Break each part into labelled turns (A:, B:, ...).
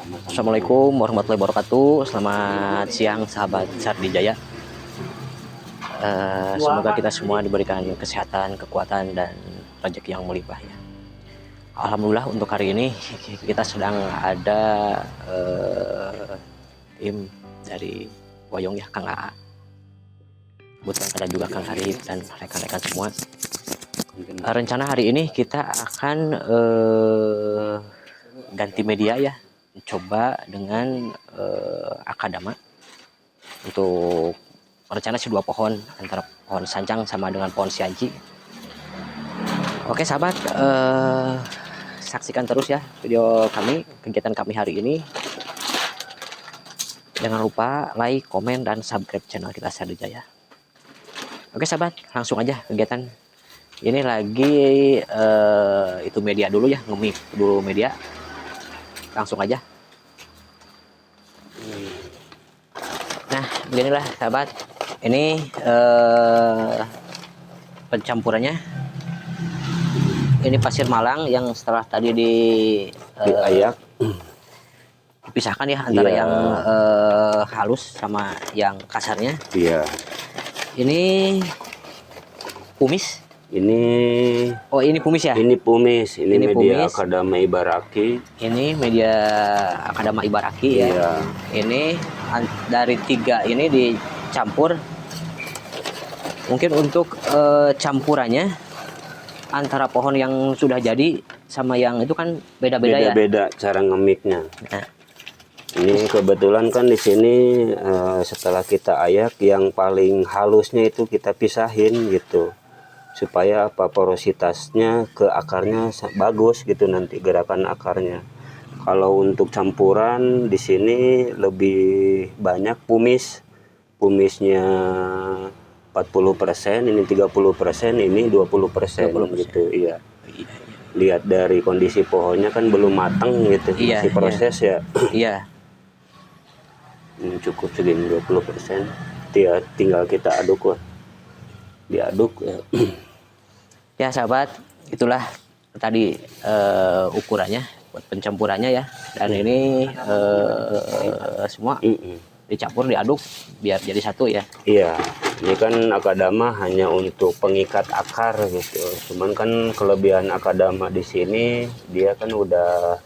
A: Assalamualaikum warahmatullahi wabarakatuh. Selamat siang sahabat Sardijaya. Semoga kita semua diberikan kesehatan, kekuatan, dan rezeki yang melimpah ya. Alhamdulillah untuk hari ini kita sedang ada tim dari Woyong ya, Kang AA. Kebetulan ada juga Kang Arif dan rekan-rekan semua. Rencana hari ini kita akan ganti media ya, coba dengan akadama untuk rencana si 2 pohon, antara pohon sancang sama dengan pohon sianci. Oke sahabat, saksikan terus ya video kami, kegiatan kami hari ini. Jangan lupa like, komen, dan subscribe channel kita Sardijaya. Oke sahabat, langsung aja kegiatan. Ini lagi itu media dulu ya, ngemik dulu media. Langsung aja. Nah beginilah sahabat, ini pencampurannya. Ini pasir malang yang setelah tadi
B: diayak,
A: dipisahkan ya antara yang halus sama yang kasarnya.
B: Iya.
A: Ini kumis.
B: Ini
A: pumis ya.
B: Ini pumis. Ini media
A: pumis.
B: Akadama Ibaraki.
A: Ini media Akadama Ibaraki ya.
B: Iya.
A: Ini dari 3 ini dicampur. Mungkin untuk campurannya antara pohon yang sudah jadi sama yang itu kan beda-beda ya.
B: Beda-beda cara ngemiknya.
A: Nah,
B: ini kebetulan kan di sini setelah kita ayak yang paling halusnya itu kita pisahin gitu, supaya apa, porositasnya ke akarnya bagus gitu, nanti gerakan akarnya. Kalau untuk campuran di sini lebih banyak pumisnya 40%, ini 30%, ini 20% gitu. Iya. Lihat dari kondisi pohonnya kan belum matang gitu, masih proses ya.
A: Iya.
B: Ini cukup segini 20%. Tinggal kita aduk, diaduk ya.
A: Ya sahabat, itulah tadi ukurannya buat pencampurannya ya. Dan ini semua dicampur, diaduk biar jadi satu ya.
B: Iya, ini kan akadama hanya untuk pengikat akar gitu. Cuman kan kelebihan akadama di sini dia kan udah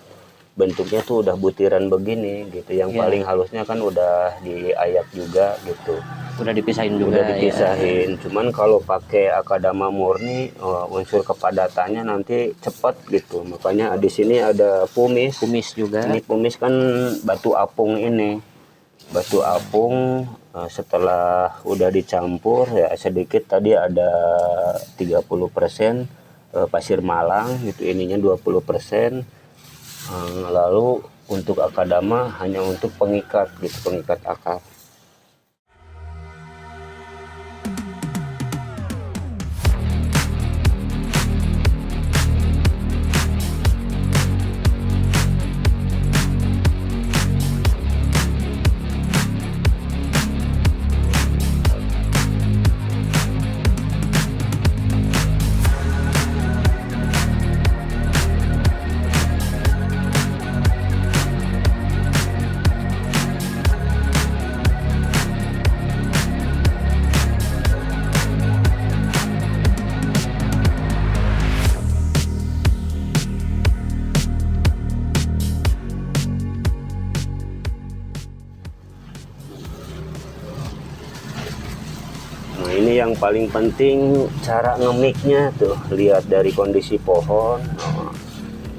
B: bentuknya tuh udah butiran begini gitu. Yang paling halusnya kan udah diayak juga gitu.
A: Udah dipisahin juga.
B: Udah dipisahin. Ya. Cuman kalau pakai akadama murni, unsur kepadatannya nanti cepat gitu. Makanya di sini ada pumis.
A: Pumis juga.
B: Ini pumis kan batu apung ini. Batu apung setelah udah dicampur ya sedikit, tadi ada 30% pasir malang gitu, ininya 20%. Lalu untuk akadama hanya untuk pengikat gitu, pengikat akar. Nah ini yang paling penting, cara ngemiknya tuh, lihat dari kondisi pohon.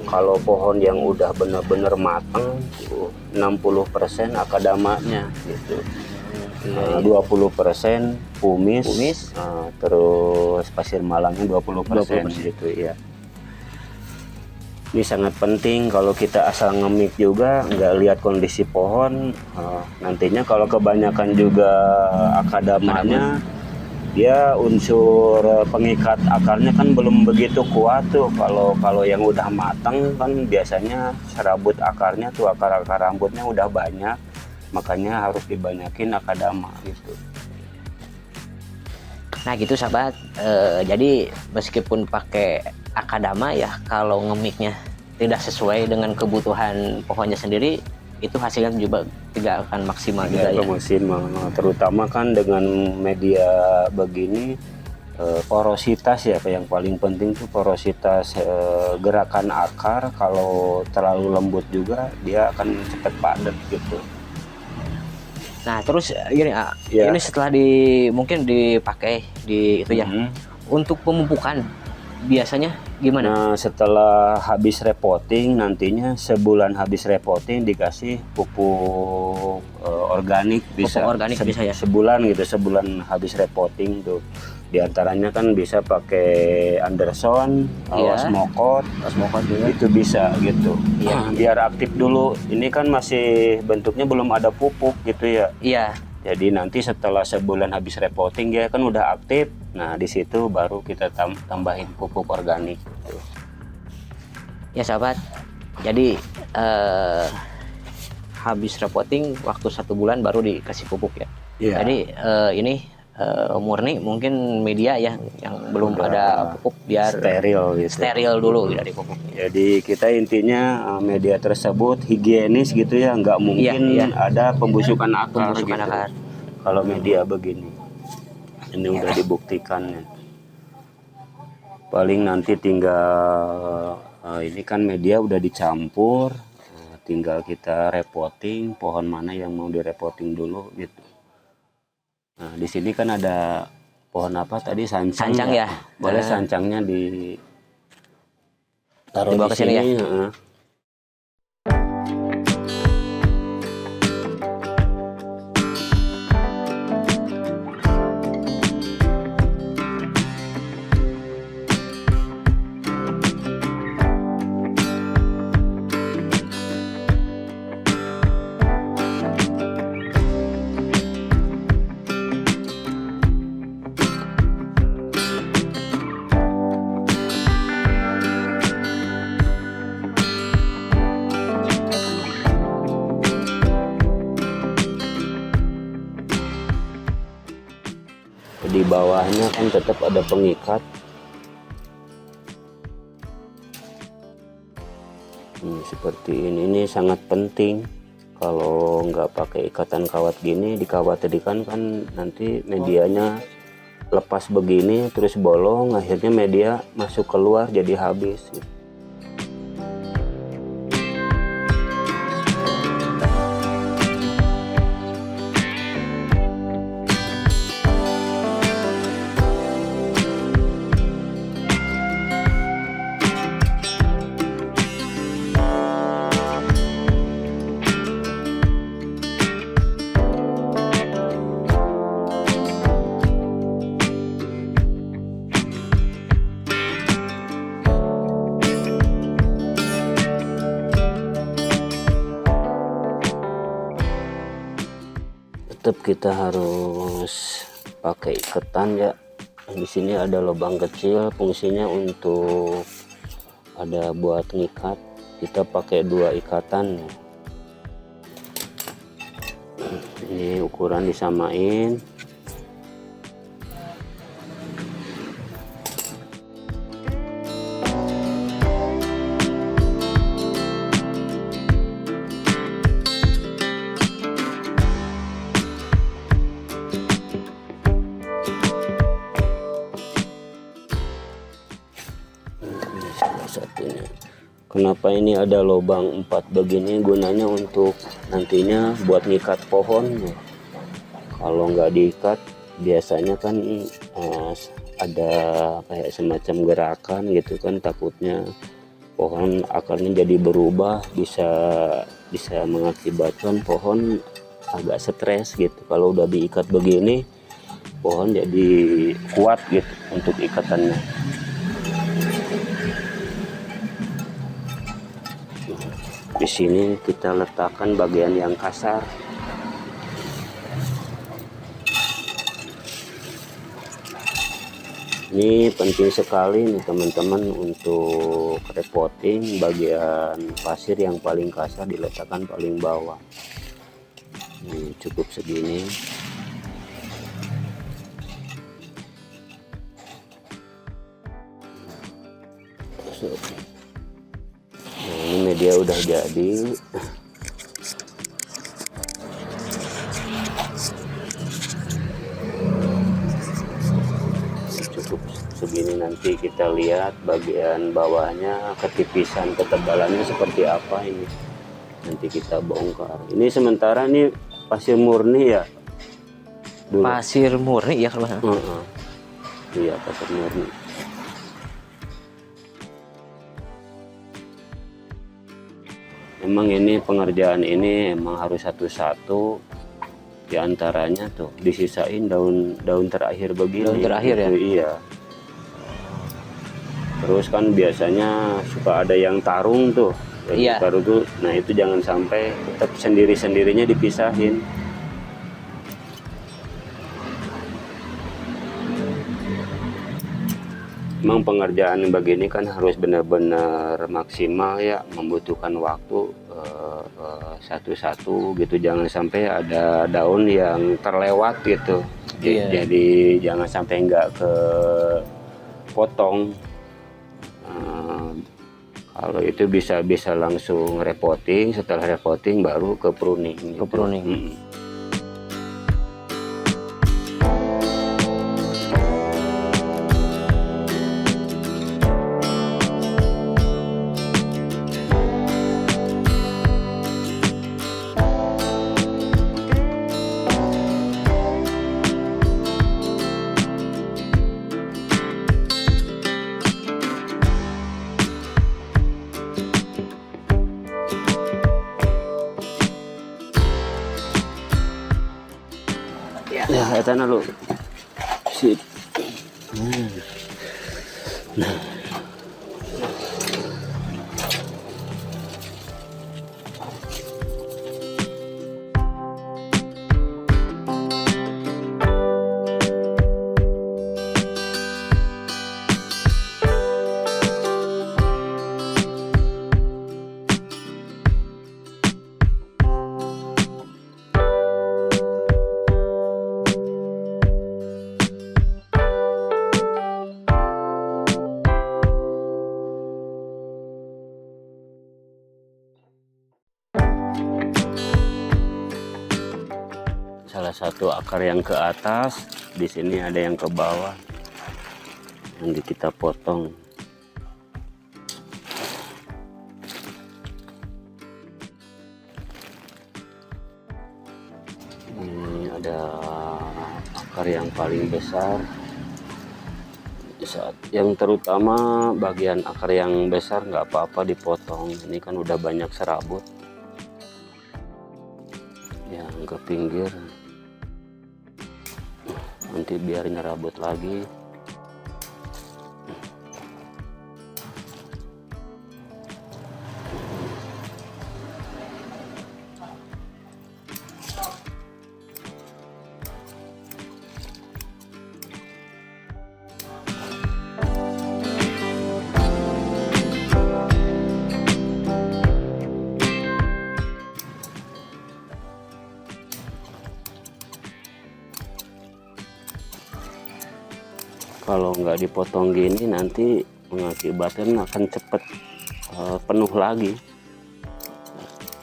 B: Kalau pohon yang udah bener-bener matang tuh 60% akadamanya gitu. 20% pumis. Terus pasir malangnya 20% gitu ya. Ini sangat penting, kalau kita asal ngemik juga nggak lihat kondisi pohon, nantinya kalau kebanyakan juga akadamanya, dia unsur pengikat akarnya kan belum begitu kuat tuh. Kalau yang udah matang kan biasanya serabut akarnya tuh, akar-akar rambutnya udah banyak, makanya harus dibanyakin akadama gitu.
A: Nah gitu sahabat, jadi meskipun pakai akadama ya, kalau ngemiknya tidak sesuai dengan kebutuhan pohonnya sendiri, itu hasilnya juga tidak akan maksimal juga ya.
B: Maksimal. Terutama kan dengan media begini, porositas ya, yang paling penting tuh porositas gerakan akar. Kalau terlalu lembut juga dia akan cepat padat gitu.
A: Nah terus gini,
B: Ya.
A: ini setelah mungkin dipakai di itu ya, untuk pemupukan biasanya gimana?
B: Nah setelah habis repotting, nantinya sebulan habis repotting dikasih pupuk organik, bisa
A: Pupuk organik bisa ya?
B: sebulan gitu, sebulan habis repotting tuh. Diantaranya kan bisa pakai Anderson, Osmokot
A: juga.
B: itu bisa gitu.
A: Iya.
B: Biar aktif dulu. Ini kan masih bentuknya belum ada pupuk gitu ya.
A: Iya.
B: Jadi nanti setelah sebulan habis repotting dia kan udah aktif. Nah di situ baru kita tambahin pupuk organik. Gitu.
A: Ya sahabat, jadi habis repotting waktu 1 bulan baru dikasih pupuk ya.
B: Iya.
A: Jadi ini murni mungkin media ya yang belum
B: Udah
A: ada pupuk biar
B: steril gitu.
A: Steril dulu dari pupuk.
B: Jadi kita intinya media tersebut higienis gitu ya, nggak mungkin ada pembusukan akar gitu. Kalau media begini, ini udah dibuktikan ya. Paling nanti tinggal ini kan media udah dicampur, tinggal kita repotting pohon mana yang mau direpotting dulu gitu. Nah di sini kan ada pohon apa tadi, sancang
A: ya.
B: Boleh sancangnya taruh
A: dibawa
B: di
A: ke sini
B: sini
A: ya.
B: Di bawahnya kan tetap ada pengikat. Seperti ini sangat penting. Kalau nggak pakai ikatan kawat gini, dikhawatirkan kan nanti medianya lepas begini terus bolong, akhirnya media masuk keluar jadi habis gitu. Tetap kita harus pakai ikatan ya. Di sini ada lubang kecil, fungsinya untuk ada buat ngikat. Kita pakai 2 ikatan. Ini ukuran disamain. Satunya. Kenapa ini ada lubang 4 begini? Gunanya untuk nantinya buat ngikat pohon. Kalau nggak diikat biasanya kan ada kayak semacam gerakan gitu kan, takutnya pohon akarnya jadi berubah, bisa mengakibatkan pohon agak stres gitu. Kalau udah diikat begini pohon jadi kuat gitu untuk ikatannya. Di sini kita letakkan bagian yang kasar. Ini penting sekali nih teman-teman, untuk repotting bagian pasir yang paling kasar diletakkan paling bawah. Ini cukup segini. Nah, ini media udah jadi. segini, nanti kita lihat bagian bawahnya ketipisan ketebalannya seperti apa ini. Nanti kita bongkar. Ini sementara nih pasir murni ya. Dulu.
A: Pasir murni ya kalau
B: Iya, pasir murni. Emang ini pengerjaan ini emang harus satu-satu, diantaranya tuh disisain daun terakhir begini.
A: Daun terakhir
B: gitu,
A: ya?
B: Iya. Terus kan biasanya suka ada yang tarung tuh.
A: Iya.
B: Tarung tuh, nah itu jangan sampai tetap sendiri-sendirinya dipisahin. Memang pengerjaan begini kan harus benar-benar maksimal ya, membutuhkan waktu satu-satu gitu, jangan sampai ada daun yang terlewat gitu.
A: Iya.
B: Jadi jangan sampai nggak ke potong. Kalau itu bisa langsung repotting, setelah repotting baru ke pruning.
A: Ke pruning.
B: Ya, eta na lu. Sip. Salah satu akar yang ke atas, di sini ada yang ke bawah, yang kita potong. Ini ada akar yang paling besar. Yang terutama bagian akar yang besar nggak apa-apa dipotong. Ini kan udah banyak serabut. Yang ke pinggir nanti biar nyerabut lagi. Kalau nggak dipotong gini nanti mengakibatkan akan cepat penuh lagi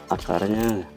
B: akarnya.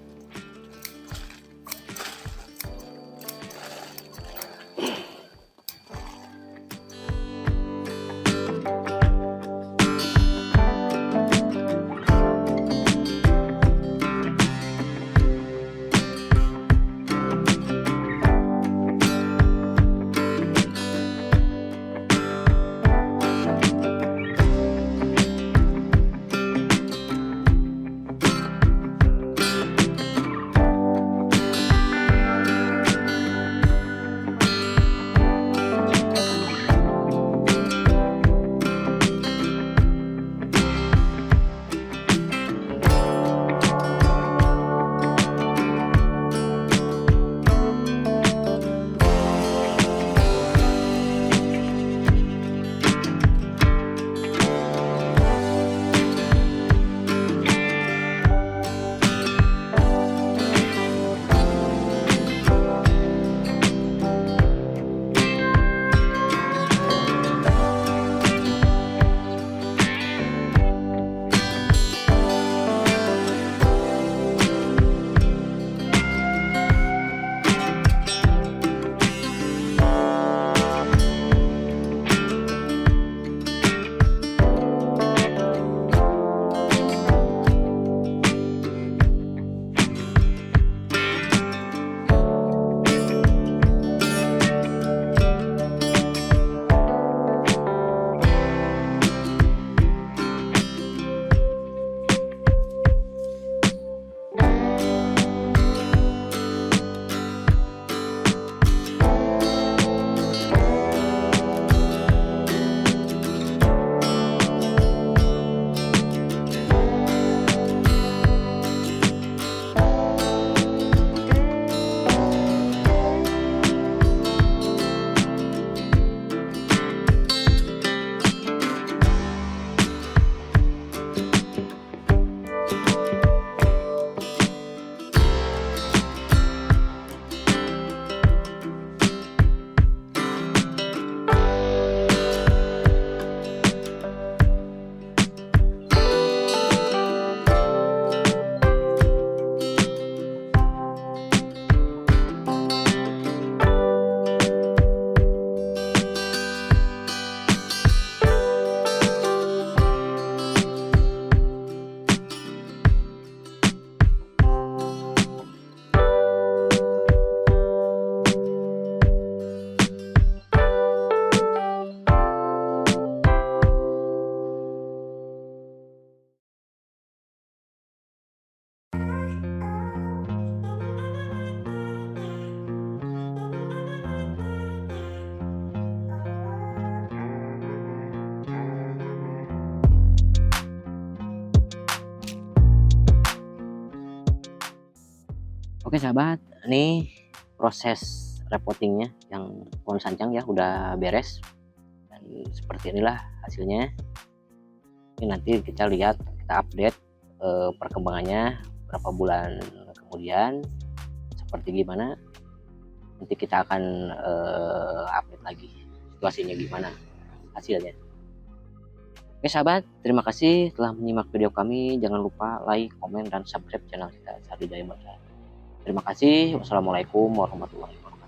A: Oke sahabat, ini proses repottingnya yang pohon sancang ya udah beres, dan seperti inilah hasilnya. Ini nanti kita lihat, kita update perkembangannya berapa bulan kemudian seperti gimana. Nanti kita akan update lagi situasinya gimana hasilnya. Oke sahabat, terima kasih telah menyimak video kami. Jangan lupa like, komen, dan subscribe channel kita Sardi Jaya Baca. Terima kasih. Wassalamualaikum warahmatullahi wabarakatuh.